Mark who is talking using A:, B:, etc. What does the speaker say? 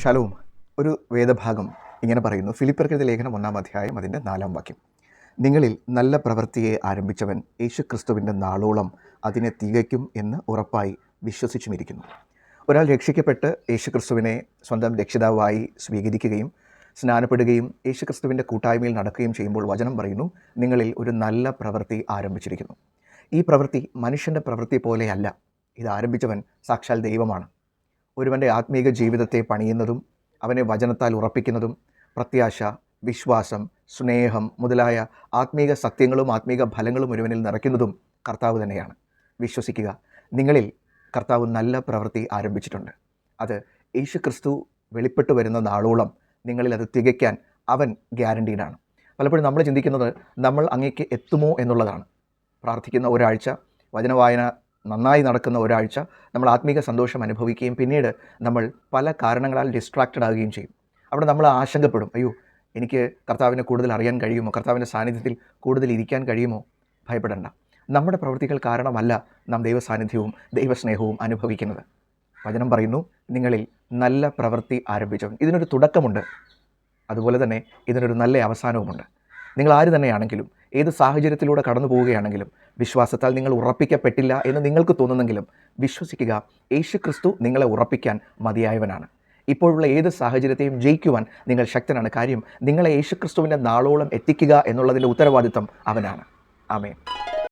A: Shalom. ഒരു വേദഭാഗം ഇങ്ങനെ പറയുന്നു. ഫിലിപ്പിയർക്കെഴുതിയ ലേഖനം 1-ാം അധ്യായം അതിൻ്റെ 4-ാം വാക്യം. നിങ്ങളിൽ നല്ല പ്രവൃത്തിയെ ആരംഭിച്ചവൻ യേശുക്രിസ്തുവിൻ്റെ നാളോളം അതിനെ തികയ്ക്കും എന്ന് ഉറപ്പായി വിശ്വസിച്ചുമിരിക്കുന്നു. ഒരാൾ രക്ഷിക്കപ്പെട്ട് യേശുക്രിസ്തുവിനെ സ്വന്തം രക്ഷിതാവായി സ്വീകരിക്കുകയും സ്നാനപ്പെടുകയും യേശുക്രിസ്തുവിൻ്റെ കൂട്ടായ്മയിൽ നടക്കുകയും ചെയ്യുമ്പോൾ വചനം പറയുന്നു, നിങ്ങളിൽ ഒരു നല്ല പ്രവൃത്തി ആരംഭിച്ചിരിക്കുന്നു. ഈ പ്രവൃത്തി മനുഷ്യൻ്റെ പ്രവൃത്തി പോലെയല്ല. ഇത് ആരംഭിച്ചവൻ സാക്ഷാൽ ദൈവമാണ്. ഒരുവൻ്റെ ആത്മീക ജീവിതത്തെ പണിയുന്നതും അവനെ വചനത്താൽ ഉറപ്പിക്കുന്നതും പ്രത്യാശ, വിശ്വാസം, സ്നേഹം മുതലായ ആത്മീക സത്യങ്ങളും ആത്മീക ഫലങ്ങളും ഒരുവനിൽ നിറയ്ക്കുന്നതും കർത്താവ് തന്നെയാണ്. വിശ്വസിക്കുക, നിങ്ങളിൽ കർത്താവ് നല്ല പ്രവൃത്തി ആരംഭിച്ചിട്ടുണ്ട്. അത് യേശുക്രിസ്തു വെളിപ്പെട്ടു വരുന്ന നാളോളം നിങ്ങളിൽ അത് തികയ്ക്കാൻ അവൻ ഗ്യാരണ്ടീഡാണ്. പലപ്പോഴും നമ്മൾ ചിന്തിക്കുന്നത് നമ്മൾ അങ്ങേക്ക് എത്തുമോ എന്നുള്ളതാണ്. പ്രാർത്ഥിക്കുന്ന ഒരാഴ്ച, വചനവായന നന്നായി നടക്കുന്ന ഒരാഴ്ച നമ്മൾ ആത്മീക സന്തോഷം അനുഭവിക്കുകയും പിന്നീട് നമ്മൾ പല കാരണങ്ങളാൽ ഡിസ്ട്രാക്റ്റഡ് ആകുകയും ചെയ്യും. അവിടെ നമ്മൾ ആശങ്കപ്പെടും, അയ്യോ എനിക്ക് കർത്താവിനെ കൂടുതൽ അറിയാൻ കഴിയുമോ, കർത്താവിൻ്റെ സാന്നിധ്യത്തിൽ കൂടുതൽ ഇരിക്കാൻ കഴിയുമോ? ഭയപ്പെടേണ്ട. നമ്മുടെ പ്രവൃത്തികൾ കാരണമല്ല നാം ദൈവസാന്നിധ്യവും ദൈവസ്നേഹവും അനുഭവിക്കുന്നത്. വചനം പറയുന്നു, നിങ്ങളിൽ നല്ല പ്രവൃത്തി ആരംഭിച്ചവൻ. ഇതിനൊരു തുടക്കമുണ്ട്, അതുപോലെ തന്നെ ഇതിനൊരു നല്ല അവസാനവുമുണ്ട്. നിങ്ങൾ ആര് തന്നെയാണെങ്കിലും ഏത് സാഹചര്യത്തിലൂടെ കടന്നു പോവുകയാണെങ്കിലും വിശ്വാസത്താൽ നിങ്ങൾ ഉറപ്പിക്കപ്പെട്ടില്ല എന്ന് നിങ്ങൾക്ക് തോന്നുന്നെങ്കിലും വിശ്വസിക്കുക, യേശുക്രിസ്തു നിങ്ങളെ ഉറപ്പിക്കാൻ മതിയായവനാണ്. ഇപ്പോഴുള്ള ഏത് സാഹചര്യത്തെയും ജയിക്കുവാൻ നിങ്ങൾ ശക്തനാണ്. കാര്യം നിങ്ങളെ യേശുക്രിസ്തുവിൻ്റെ നാളോളം എത്തിക്കുക എന്നുള്ളതിൻ്റെ ഉത്തരവാദിത്വം അവനാണ്. ആമേൻ.